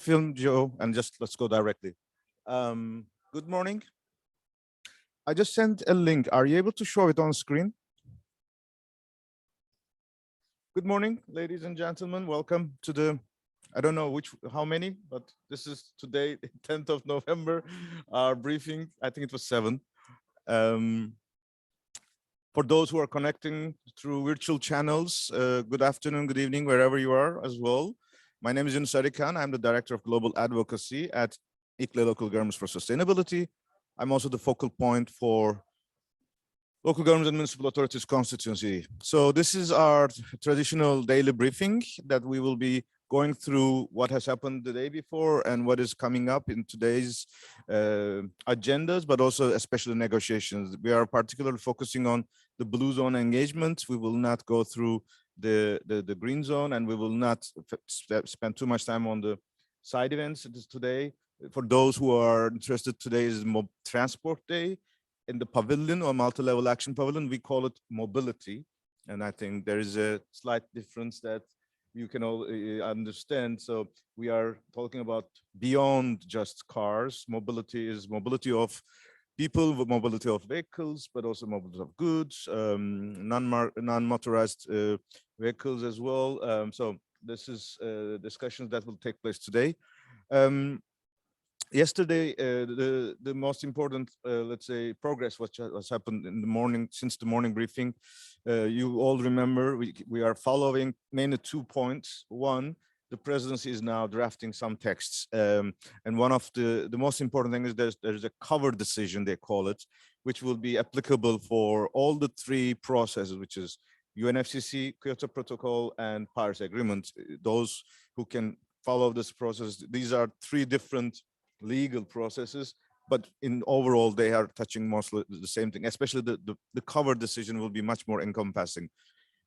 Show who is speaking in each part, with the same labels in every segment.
Speaker 1: film, Joe, and just let's go directly. Good morning. I just sent a link. Are you able to show it on screen? Good morning, ladies and gentlemen. Welcome to the, I don't know how many, but this is today, 10th of November, our briefing. I think it was 7. For those who are connecting through virtual channels, good afternoon, good evening, wherever you are as well. My name is Yunus Arikan. I'm the Director of Global Advocacy at ICLE Local Governments for Sustainability. I'm also the focal point for Local Governments and Municipal Authorities Constituency. So this is our traditional daily briefing that we will be going through what has happened the day before and what is coming up in today's agendas, but also especially negotiations. We are particularly focusing on the blue zone engagement. We will not go through the green zone, and we will not spend too much time on the side events today. For those who are interested, today is Transport Day. In the pavilion or multi-level action pavilion, we call it mobility. And I think there is a slight difference that you can all understand. So we are talking about beyond just cars. Mobility is mobility of people, mobility of vehicles, but also mobility of goods, non-motorized vehicles as well. So this is discussions that will take place today. Yesterday, the most important, let's say, progress which has happened in the morning, since the morning briefing, you all remember we are following mainly 2 points. One, the presidency is now drafting some texts, and one of the most important thing is there's a cover decision, they call it, which will be applicable for all the 3 processes, which is UNFCCC, Kyoto Protocol, and Paris Agreement. Those who can follow this process, these are 3 different legal processes, but in overall they are touching mostly the same thing. Especially the cover decision will be much more encompassing.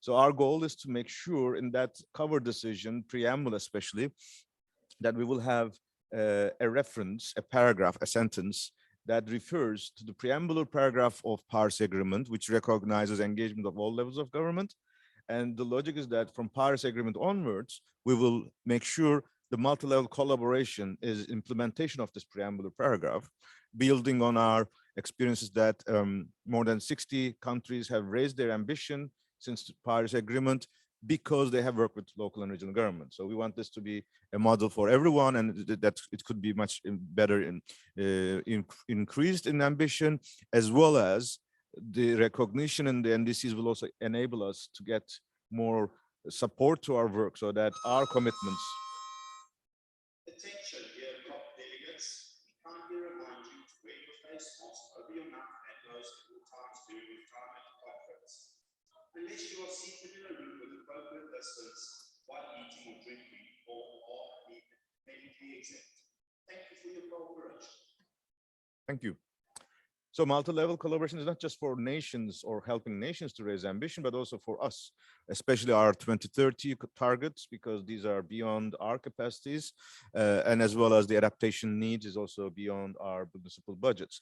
Speaker 1: So our goal is to make sure in that cover decision, preamble especially, that we will have a reference, a paragraph, a sentence that refers to the preambular paragraph of Paris Agreement, which recognizes engagement of all levels of government. And the logic is that from Paris Agreement onwards, we will make sure the multi-level collaboration is implementation of this preambular paragraph, building on our experiences that more than 60 countries have raised their ambition since the Paris Agreement because they have worked with local and regional governments. So we want this to be a model for everyone, and that it could be much better increased in ambition, as well as the recognition, and the NDCs will also enable us to get more support to our work so that our commitments.
Speaker 2: Attention, dear COP delegates. We kindly remind you to wear your face mask over your mouth and nose at all times during your time at the conference, unless you are seated in a room with appropriate distance while eating or drinking, or are medically exempt. Thank you for your cooperation.
Speaker 1: Thank you. So multi-level collaboration is not just for nations or helping nations to raise ambition, but also for us, especially our 2030 targets, because these are beyond our capacities, and as well as the adaptation needs is also beyond our municipal budgets.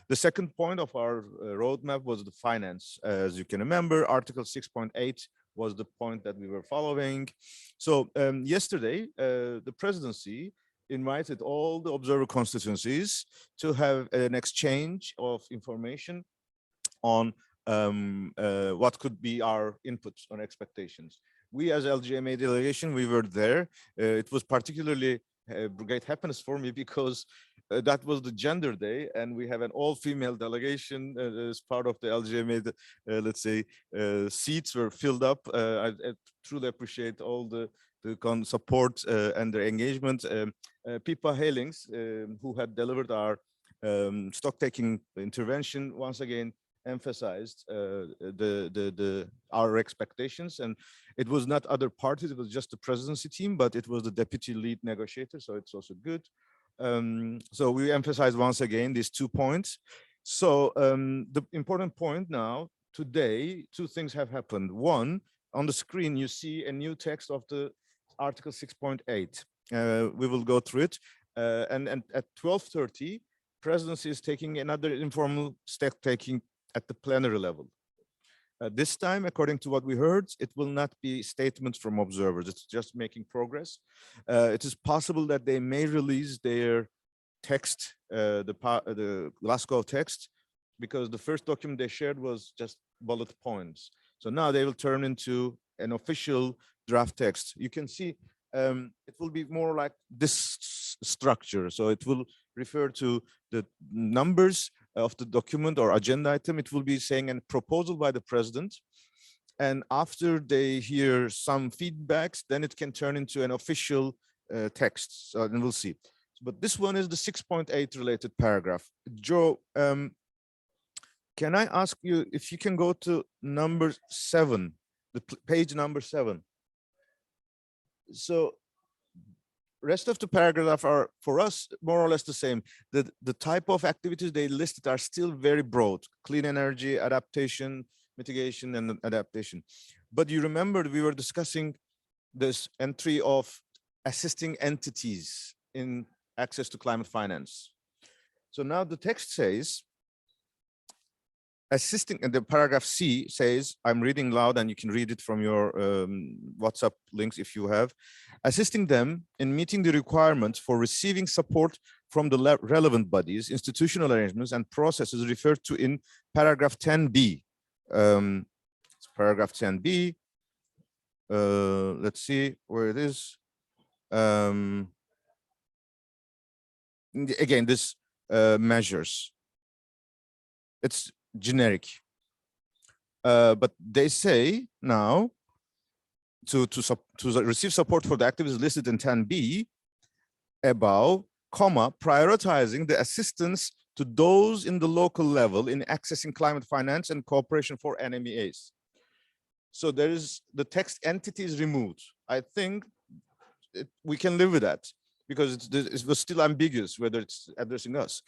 Speaker 1: The second point of our roadmap was the finance. As you can remember, Article 6.8 was the point that we were following. So yesterday, the presidency invited all the observer constituencies to have an exchange of information on what could be our inputs on expectations. We as LGMA delegation, we were there. It was particularly great happiness for me because that was the gender day, and we have an all-female delegation as part of the LGMA. Let's say seats were filled up. I truly appreciate all the support and their engagement. Pippa Helings, who had delivered our stock-taking intervention, once again emphasized our expectations, and it was not other parties, it was just the presidency team, but it was the deputy lead negotiator, so it's also good. So we emphasize once again these 2 points. So the important point now, today, 2 things have happened. One, on the screen, you see a new text of the Article 6.8. We will go through it. And at 12:30, presidency is taking another informal step taking at the plenary level. This time, according to what we heard, it will not be statements from observers. It's just making progress. It is possible that they may release their text, the Glasgow text, because the first document they shared was just bullet points. So now they will turn into an official draft text. You can see it will be more like this structure. So it will refer to the numbers of the document or agenda item. It will be saying a proposal by the president. And after they hear some feedbacks, then it can turn into an official text. So then we'll see. But this one is the 6.8 related paragraph. Joe, can I ask you if you can go to number 7, the page number 7. So rest of the paragraph are for us more or less the same. The type of activities they listed are still very broad: clean energy, adaptation, mitigation, and adaptation. But you remember we were discussing this entry of assisting entities in access to climate finance. So now the text says, assisting, and the paragraph C says, I'm reading loud and you can read it from your WhatsApp links if you have, assisting them in meeting the requirements for receiving support from the relevant bodies, institutional arrangements and processes referred to in paragraph 10B. It's paragraph 10B. Let's see where it is. Again, this measures. It's generic. But they say now to receive support for the activities listed in 10B above, comma, prioritizing the assistance to those in the local level in accessing climate finance and cooperation for NMEAs. So there is the text entity is removed. I think we can live with that because it was still ambiguous whether it's addressing us.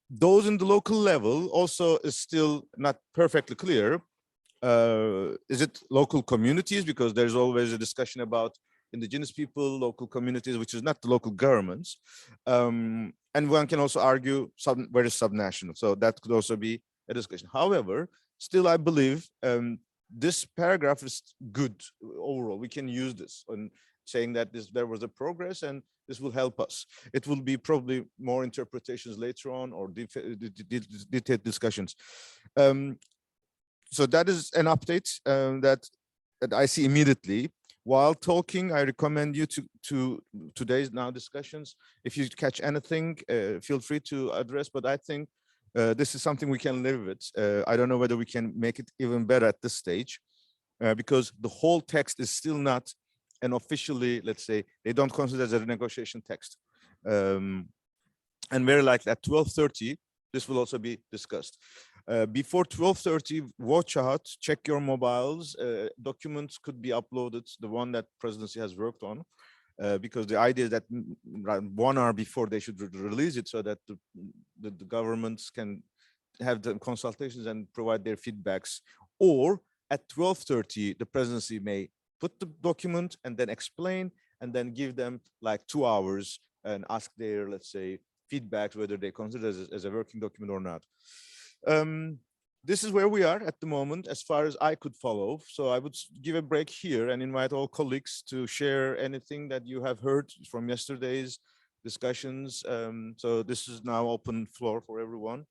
Speaker 1: Those in the local level also is still not perfectly clear. Is it local communities? Because there's always a discussion about indigenous people, local communities, which is not the local governments. And one can also argue where is subnational. So that could also be a discussion. However, still I believe this paragraph is good overall. We can use this on saying that there was a progress and this will help us. It will be probably more interpretations later on or detailed discussions. So that is an update that I see immediately. While talking, I recommend you to today's now discussions. If you catch anything, feel free to address, but I think this is something we can live with. I don't know whether we can make it even better at this stage because the whole text is still not an officially, let's say, they don't consider it as a negotiation text. And very likely at 12:30, this will also be discussed. Before 12:30, watch out, check your mobiles. Documents could be uploaded, the one that presidency has worked on, because the idea is that 1 hour before they should release it so that the governments can have the consultations and provide their feedbacks. Or at 12:30, the presidency may put the document and then explain and then give them like 2 hours and ask their, let's say, feedbacks, whether they consider it as a working document or not. This is where we are at the moment, as far as I could follow. So I would give a break here and invite all colleagues to share anything that you have heard from yesterday's discussions. So this is now open floor for everyone.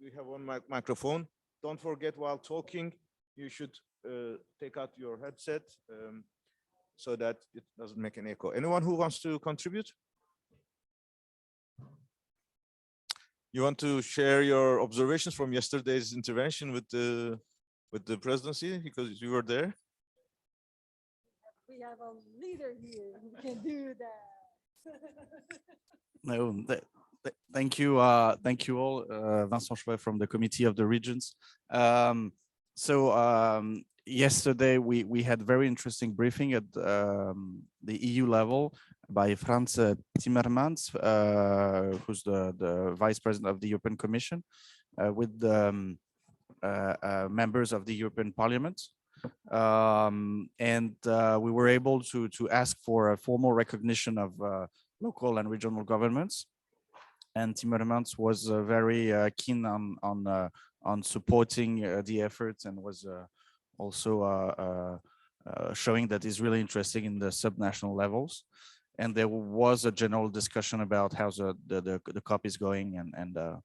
Speaker 1: We have one microphone. Don't forget, while talking, you should take out your headset so that it doesn't make an echo. Anyone who wants to contribute? You want to share your observations from yesterday's intervention with the presidency because you were there?
Speaker 3: We have a leader here who can do that.
Speaker 4: No, thank you all. Vincent Chouet from the Committee of the Regions. Yesterday we had very interesting briefing at the EU level by Frans Timmermans, who's the Vice President of the European Commission, with the members of the European Parliament. We were able to ask for a formal recognition of local and regional governments. And Timmermans was very keen on on supporting the efforts, and was also showing that is really interesting in the subnational levels. And there was a general discussion about how the COP is going, and the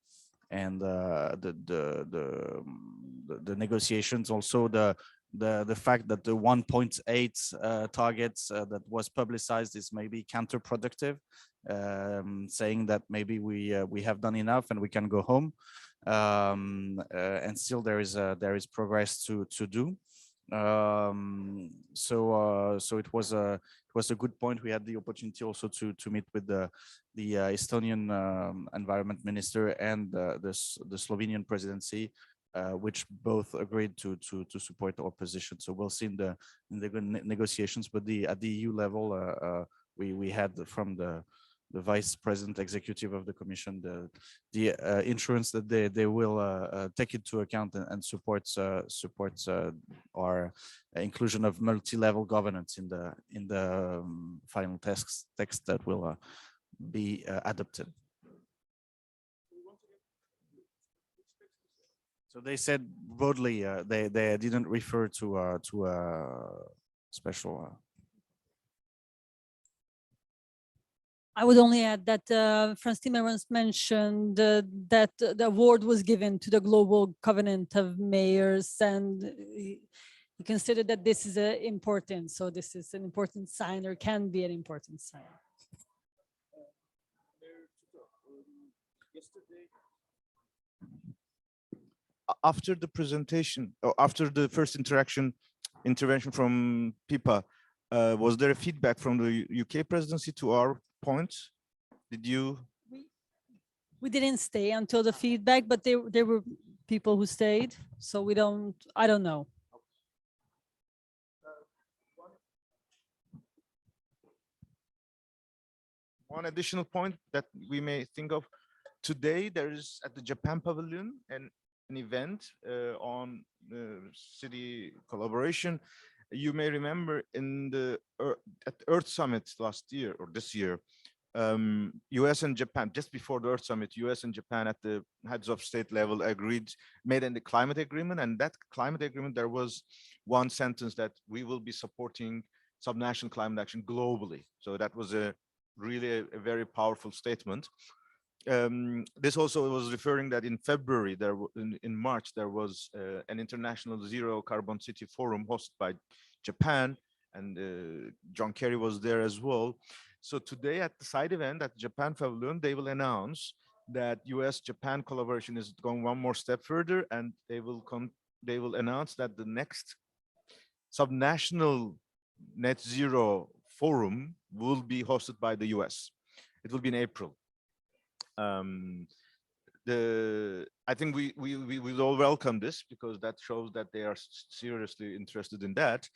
Speaker 4: negotiations. Also the fact that the 1.8 targets that was publicized is maybe counterproductive, saying that maybe we have done enough and we can go home, and still there is progress to do. So it was a good point. We had the opportunity also to meet with the Estonian environment minister and the Slovenian presidency, which both agreed to support our position. So we'll see in the negotiations, but at the EU level, we had from the vice president executive of the commission the insurance that they will take into account and supports our inclusion of multi-level governance in the final text that will be adopted. So they said broadly, they didn't refer to a special.
Speaker 3: I would only add that Franz Timmermans mentioned that the award was given to the Global Covenant of Mayors, and he considered that this is important. So this is an important sign, or can be an important sign.
Speaker 1: After the presentation, or after the first intervention from PIPA, was there a feedback from the UK presidency to our points? Did you?
Speaker 3: We didn't stay until the feedback, but there were people who stayed. So I don't know.
Speaker 1: One additional point that we may think of today, there is at the Japan Pavilion an event on city collaboration. You may remember in at the Earth Summit last year or this year, US and Japan, just before the Earth Summit, US and Japan at the heads of state level made a climate agreement. And that climate agreement, there was one sentence that we will be supporting subnational climate action globally. So that was really a very powerful statement. This also was referring that in February, in March, there was an international zero carbon city forum hosted by Japan, and John Kerry was there as well. So today at the side event at Japan Pavilion, they will announce that US-Japan collaboration is going one more step further, and they will announce that the next subnational net zero forum will be hosted by the US. It will be in April. I think we will all welcome this, because that shows that they are seriously interested in that.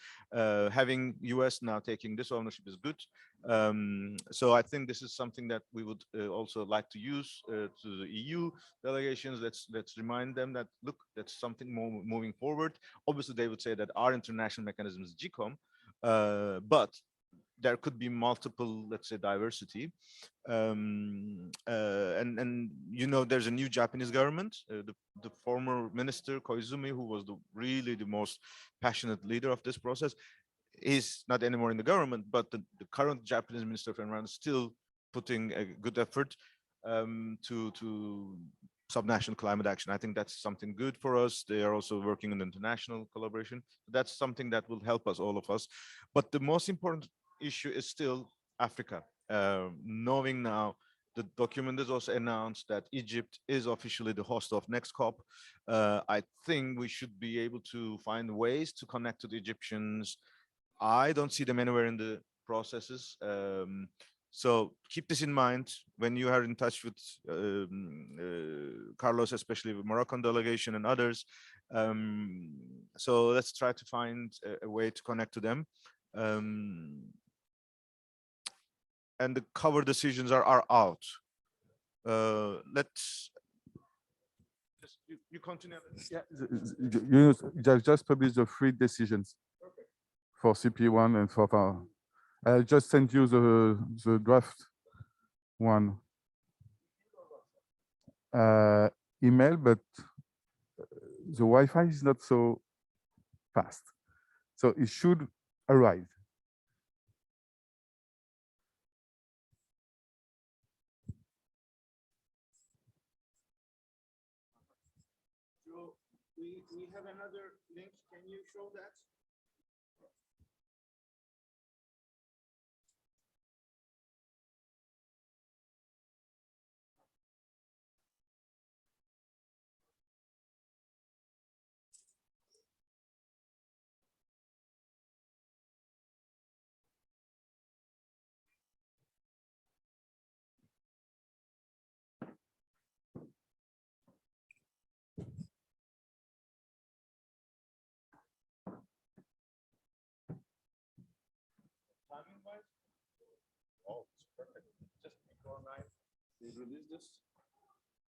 Speaker 1: Having US now taking this ownership is good. So I think this is something that we would also like to use to the EU delegations. Let's remind them that, look, that's something more moving forward. Obviously, they would say that our international mechanism is GCOM, but there could be multiple, let's say, diversity. And you know, there's a new Japanese government. The former minister Koizumi, who was really the most passionate leader of this process, is not anymore in the government, but the current Japanese Minister of Environment is still putting a good effort to subnational climate action. I think that's something good for us. They are also working on international collaboration. That's something that will help us, all of us. But the most important issue is still Africa. Knowing now, the document is also announced that Egypt is officially the host of next COP. I think we should be able to find ways to connect to the Egyptians. I don't see them anywhere in the processes. So keep this in mind when you are in touch with Carlos, especially with Moroccan delegation and others. So let's try to find a way to connect to them. And the cover decisions are out. Let's you continue.
Speaker 5: Yeah, you just published the 3 decisions for CP1 and for I'll just send you the draft one email, but the Wi-Fi is not so fast. So it should arrive.
Speaker 1: So we have another link. Can you show that? Timing wise? Oh, it's perfect. Just before 9, they release this.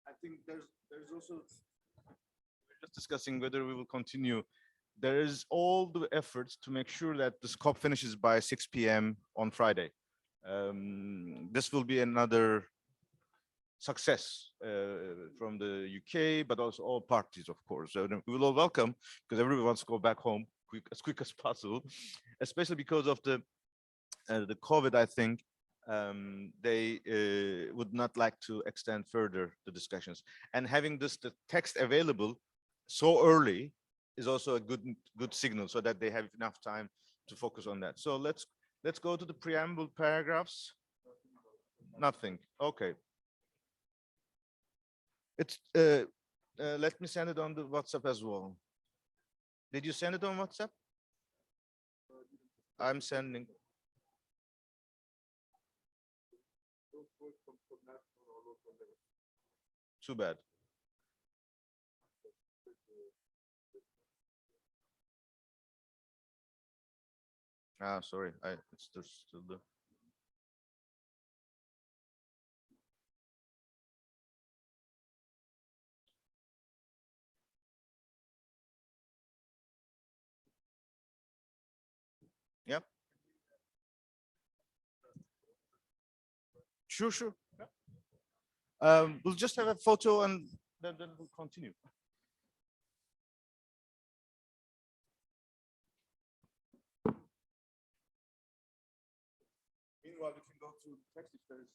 Speaker 1: I think there's also, we're just discussing whether we will continue. There is all the efforts to make sure that this COP finishes by 6 p.m. on Friday. This will be another success from the UK, but also all parties, of course. So we will all welcome, because everyone wants to go back home as quick as possible, especially because of the COVID. I think they would not like to extend further the discussions. And having the text available so early is also a good signal, so that they have enough time to focus on that. So let's go to the preamble paragraphs. Nothing. Okay. It's let me send it on the WhatsApp as well. Did you send it on WhatsApp? I'm sending. Too bad. Ah, sorry. It's still the. Yep. Sure. We'll just have a photo and then we'll continue. Meanwhile, we can go to text if there's.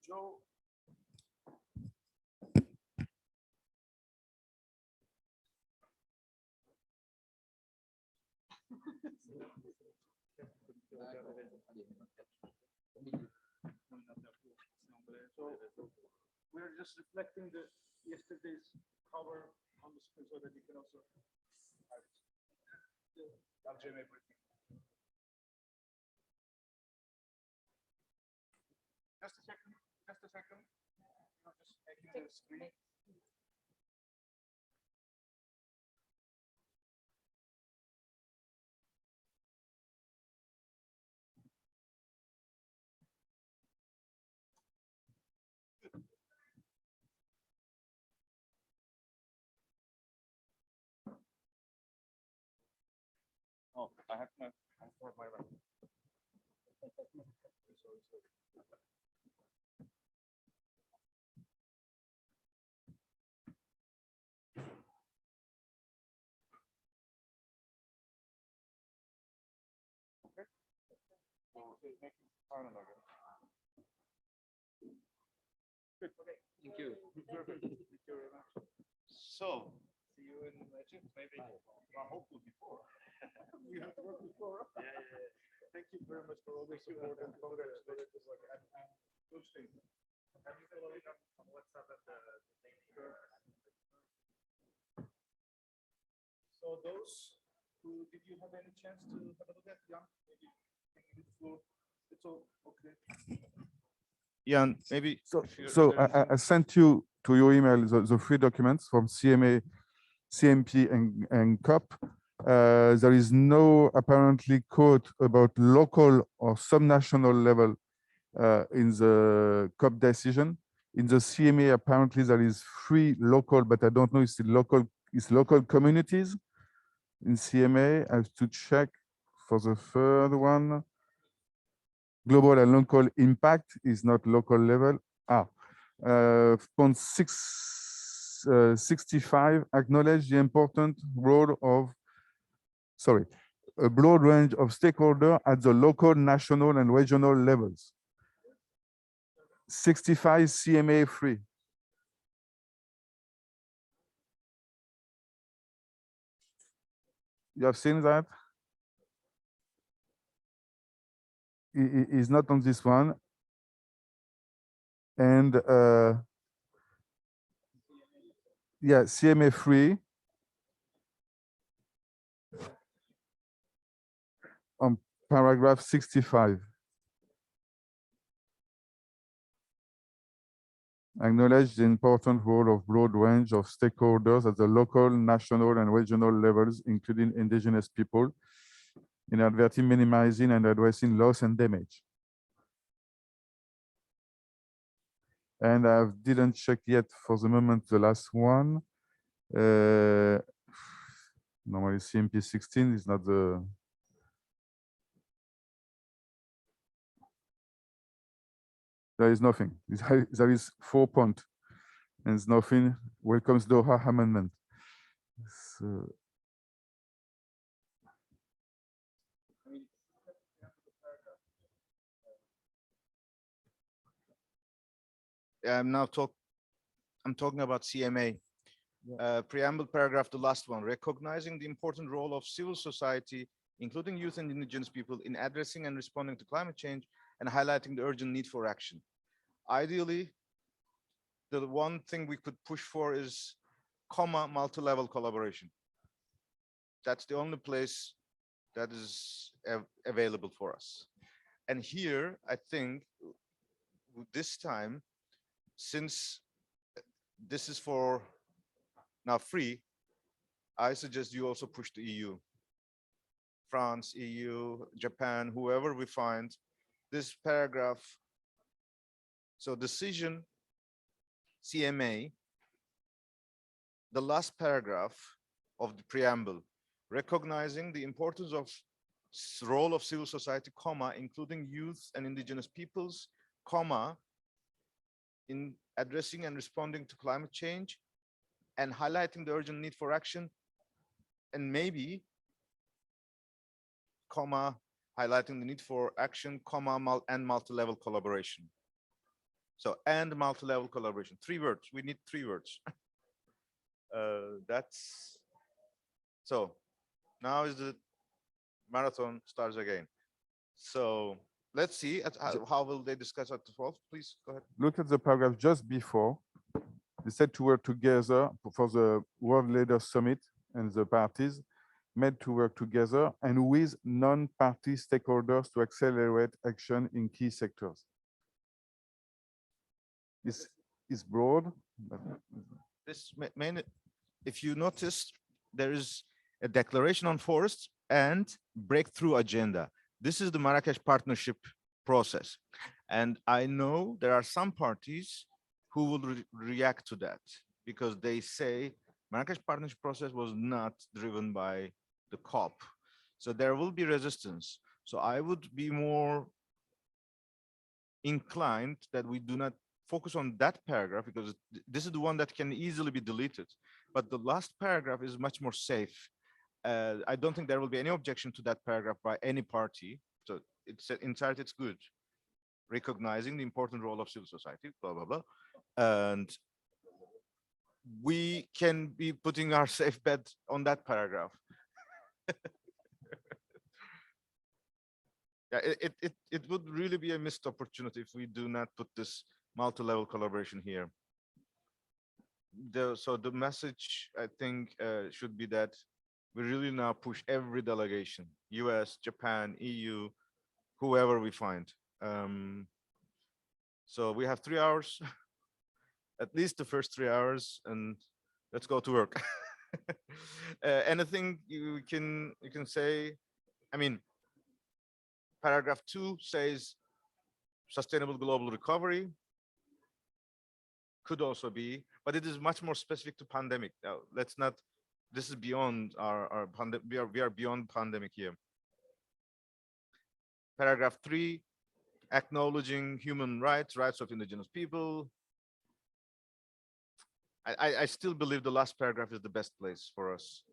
Speaker 1: Joe. So we're just reflecting the yesterday's cover on the screen so that you can also have the LGMA briefing. Just a second. Just making the screen. Oh, I have my right. Sorry. Okay. So it's making fun of it. Good. Okay. Thank you. Perfect. Thank you very much. So, see you in Egypt, maybe. Well, hopefully before. We have to work before. Yeah. Thank you very much for all the support and congratulations. And those things. Have you followed it on WhatsApp and the So those who did you have any chance to have a look at? Jan, maybe taking the floor. It's all okay. Jan, maybe.
Speaker 5: So I sent you to your email the 3 documents from CMA, CMP, and COP. There is no apparently quote about local or subnational level in the COP decision. In the CMA, apparently there is 3 local, but I don't know if it's local communities. In CMA, I have to check for the third one. Global and local impact is not local level. Point 65, acknowledge the important role of, a broad range of stakeholders at the local, national, and regional levels. 65 CMA 3. You have seen that? Is not on this one. And yeah, CMA 3 on paragraph 65. Acknowledge the important role of broad range of stakeholders at the local, national, and regional levels, including indigenous people, in adverting, minimizing, and addressing loss and damage. And I didn't check yet for the moment the last one. Normally CMP 16 is not the. There is nothing. There is 4 points. And it's nothing. Welcomes Doha Amendment. So,
Speaker 1: I'm talking about CMA. Preamble paragraph, the last one, recognizing the important role of civil society, including youth and indigenous people, in addressing and responding to climate change and highlighting the urgent need for action. Ideally, the one thing we could push for is multi-level collaboration. That's the only place that is available for us. And here, I think this time, since this is for now free, I suggest you also push the EU, France, EU, Japan, whoever we find, this paragraph. So decision, CMA, the last paragraph of the preamble, recognizing the importance of role of civil society, including youth and indigenous peoples, in addressing and responding to climate change and highlighting the urgent need for action, and maybe, highlighting the need for action, and multi-level collaboration. So, and multi-level collaboration, 3 words, we need 3 words. That's, so now is the marathon starts again. So let's see how will they discuss at the 12th, please go ahead.
Speaker 5: look at the paragraph just before. They said to work together for the World Leaders Summit, and the parties made to work together and with non-party stakeholders to accelerate action in key sectors. It's broad. But
Speaker 1: This if you notice, there is a declaration on forests and breakthrough agenda. This is the Marrakesh partnership process. And I know there are some parties who will react to that because they say Marrakesh partnership process was not driven by the COP. So there will be resistance. So I would be more inclined that we do not focus on that paragraph because this is the one that can easily be deleted. But the last paragraph is much more safe. I don't think there will be any objection to that paragraph by any party. So it's inside, it's good. Recognizing the important role of civil society, blah, blah, blah. And we can be putting our safe bet on that paragraph. Yeah, it would really be a missed opportunity if we do not put this multi-level collaboration here. So the message, I think, should be that we really now push every delegation, US, Japan, EU, whoever we find. So we have 3 hours, at least the first 3 hours, and let's go to work. Anything you can say? I mean, paragraph 2 says sustainable global recovery. could also be, but it is much more specific to pandemic. Now, let's not, this is beyond our pandemic. We are beyond pandemic here. Paragraph 3, acknowledging human rights of indigenous people. I still believe the last paragraph is the best place for us.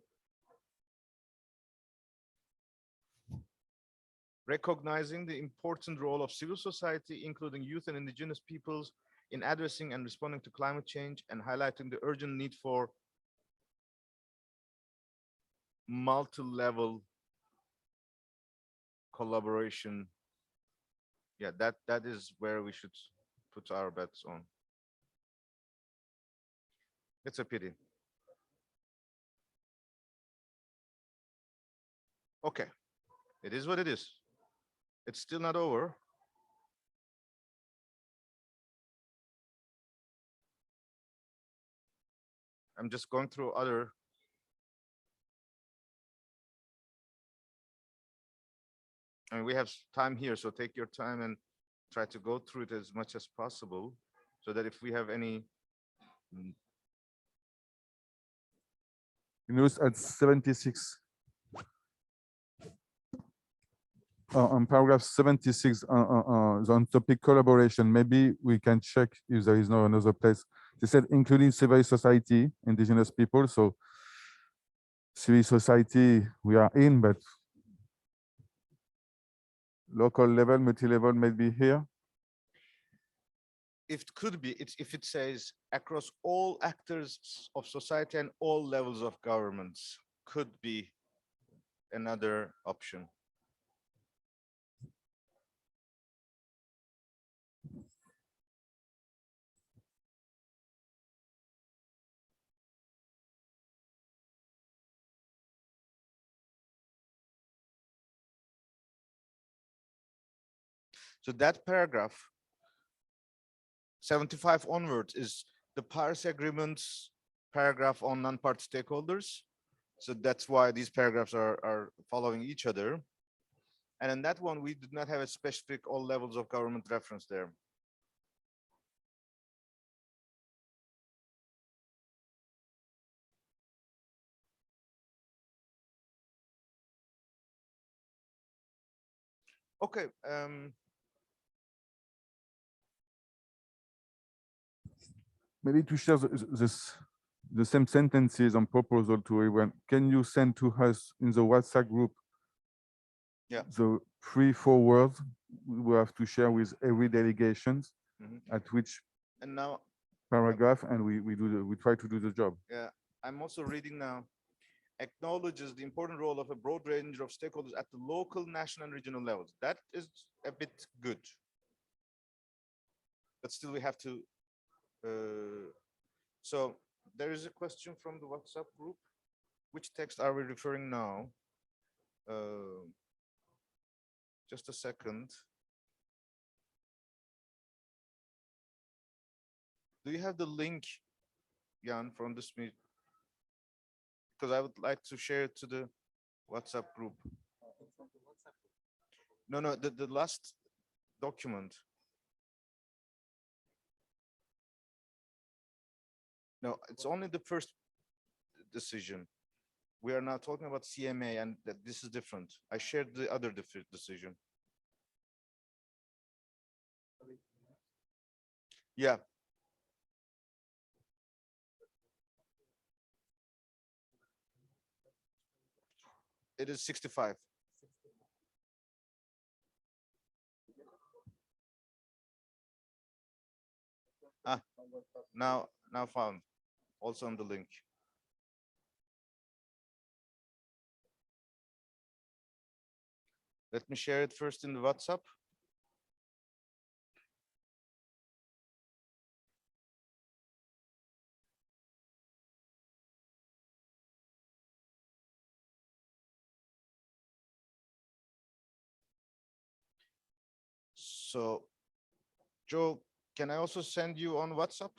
Speaker 1: Recognizing the important role of civil society, including youth and indigenous peoples, in addressing and responding to climate change, and highlighting the urgent need for multi-level collaboration. Yeah, that is where we should put our bets on. It's a pity. Okay, it is what it is. It's still not over. I'm just going through other. I mean, we have time here, so take your time and try to go through it as much as possible, so that if we have any.
Speaker 5: You notice at 76, on paragraph 76, on topic collaboration, maybe we can check if there is no another place. They said including civil society, indigenous people. So civil society, we are in, but local level, multi-level, maybe here.
Speaker 1: If it could be, if it says across all actors of society and all levels of governments, could be another option. So that paragraph 75 onwards is the Paris Agreement's paragraph on non-party stakeholders. So that's why these paragraphs are following each other. And in that one, we did not have a specific all levels of government reference there. Okay.
Speaker 5: Maybe to share the same sentences on proposal to everyone. Can you send to us in the WhatsApp group?
Speaker 1: Yeah.
Speaker 5: The 3-4 words we will have to share with every delegations at which
Speaker 1: And now,
Speaker 5: paragraph, and we try to do the job.
Speaker 1: yeah, I'm also reading now. Acknowledges the important role of a broad range of stakeholders at the local, national, and regional levels. That is a bit good. But still, we have to. So there is a question from the WhatsApp group. Which text are we referring now? Just a second. Do you have the link, Jan, from this meet? Because I would like to share it to the WhatsApp group. No, the last document. No, it's only the first decision. We are now talking about CMA, and that this is different. I shared the other decision. Yeah. It is 65. Now found. Also on the link. Let me share it first in the WhatsApp. So, Joe, can I also send you on WhatsApp?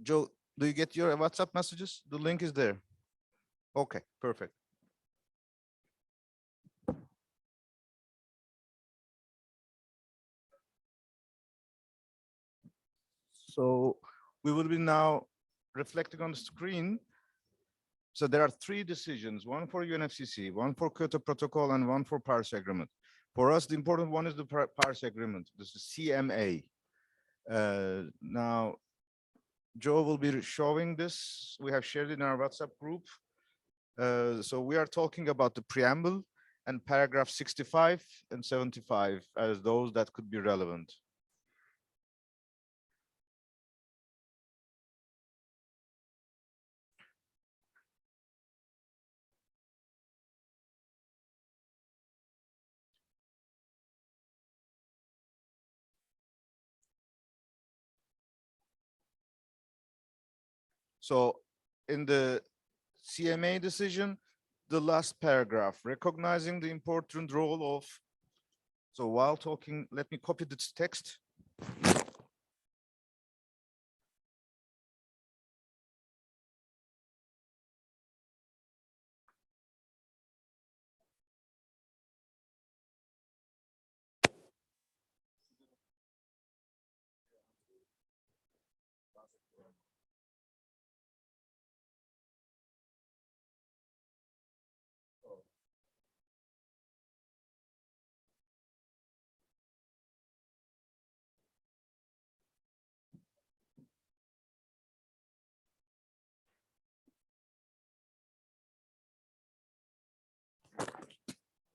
Speaker 1: Joe, do you get your WhatsApp messages? The link is there. Okay, perfect. So we will be now reflecting on the screen. So there are three decisions, one for UNFCCC, one for Kyoto Protocol, and one for Paris Agreement. For us, the important one is the Paris Agreement. This is CMA. Now, Joe will be showing this. We have shared it in our WhatsApp group. So we are talking about the preamble and paragraph 65 and 75 as those that could be relevant. So in the CMA decision, the last paragraph, recognizing the important role of, so while talking, let me copy this text.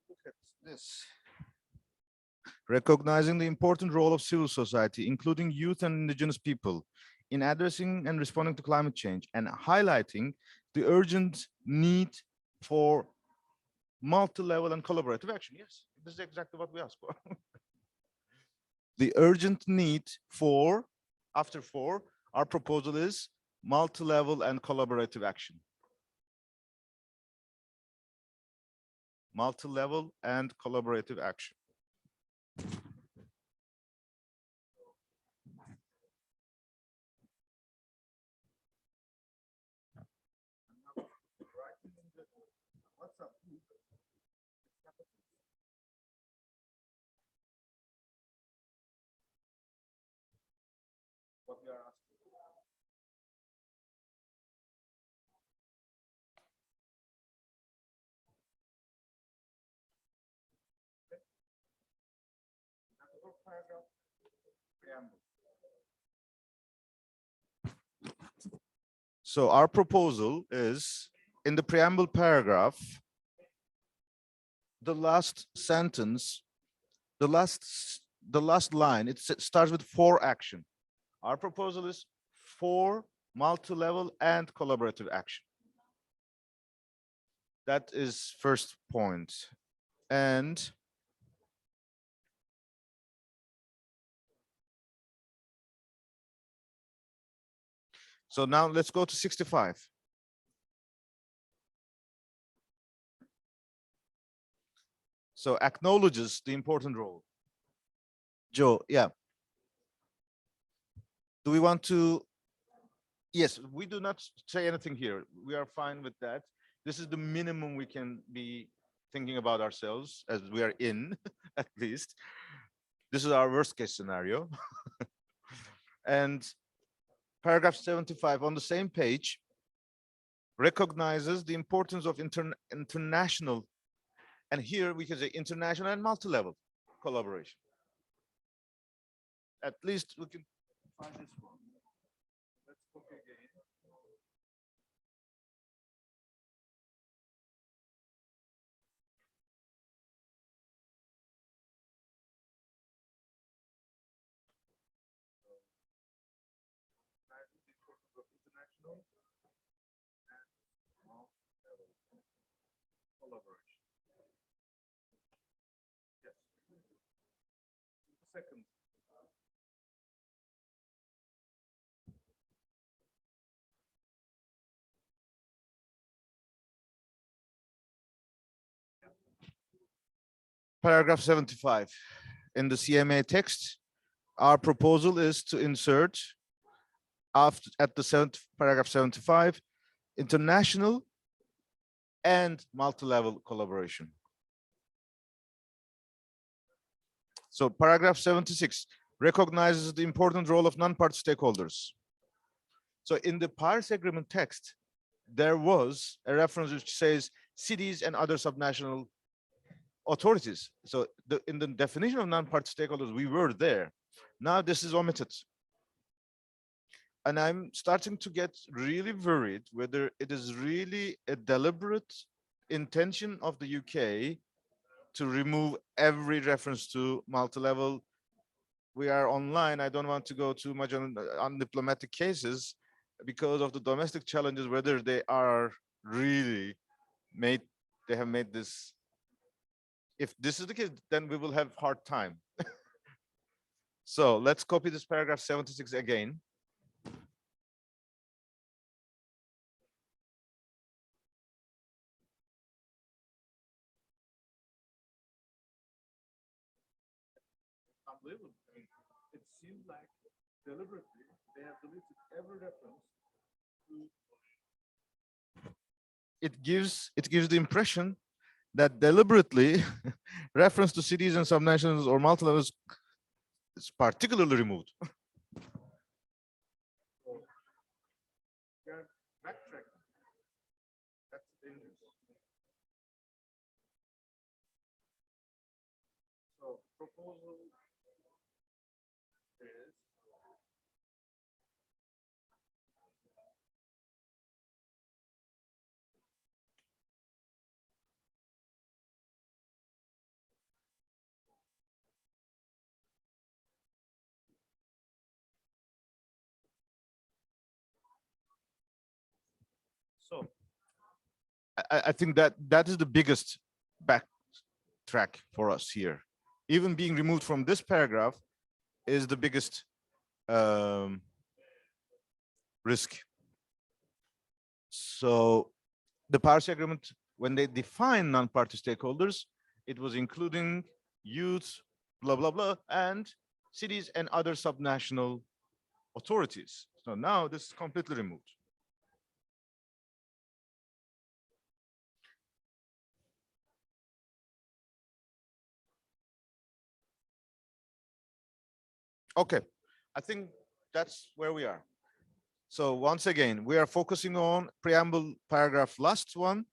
Speaker 1: Look at this. Recognizing the important role of civil society, including youth and indigenous people, in addressing and responding to climate change, and highlighting the urgent need for multi-level and collaborative action. Yes, this is exactly what we asked for. The urgent need for, after four, our proposal is multi-level and collaborative action. Multi-level and collaborative action. What we are asking. So our proposal is in the preamble paragraph, the last sentence, the last line, it starts with for action. Our proposal is for multi-level and collaborative action. That is first point. And so now let's go to 65. So acknowledges the important role. Joe, yeah. Do we want to? Yes, we do not say anything here. We are fine with that. This is the minimum we can be thinking about ourselves as we are in, at least. This is our worst case scenario. And paragraph 75 on the same page recognizes the importance of international, and here we can say international and multi-level collaboration. At least we can find this one. Let's copy again. International and multi-level collaboration. Yes. Second. Paragraph 75 in the CMA text, our proposal is to insert after at the paragraph 75 international and multi-level collaboration. So paragraph 76, recognizes the important role of non-party stakeholders. So in the Paris Agreement text, there was a reference which says cities and other subnational authorities. So in the definition of non-party stakeholders, we were there. Now this is omitted. And I'm starting to get really worried whether it is really a deliberate intention of the UK to remove every reference to multi-level. We are online. I don't want to go too much on undiplomatic cases because of the domestic challenges, whether they are really they have made this. If this is the case, then we will have hard time. So let's copy this paragraph 76 again. Unbelievable. I mean, it seems like deliberately they have deleted every reference to. It gives the impression that deliberately reference to cities and subnationals or multilevels is particularly removed. Backtracking. That's dangerous. So proposal is so I think that is the biggest backtrack for us here. Even being removed from this paragraph is the biggest risk. So the Paris Agreement, when they define non-party stakeholders, it was including youth, blah, blah, blah, and cities and other subnational authorities. So now this is completely removed. Okay, I think that's where we are. So once again, we are focusing on preamble paragraph last one.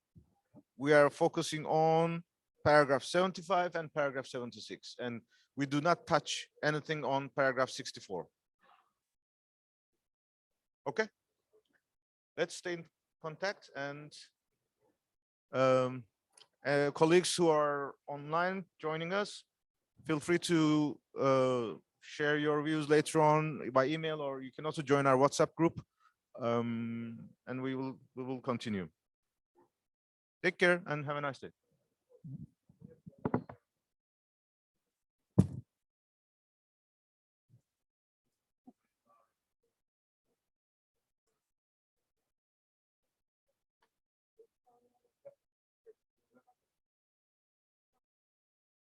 Speaker 1: We are focusing on paragraph 75 and paragraph 76, and we do not touch anything on paragraph 64. Okay, let's stay in contact, and colleagues who are online joining us, feel free to share your views later on by email, or you can also join our WhatsApp group, and we will continue. Take care and have a nice day.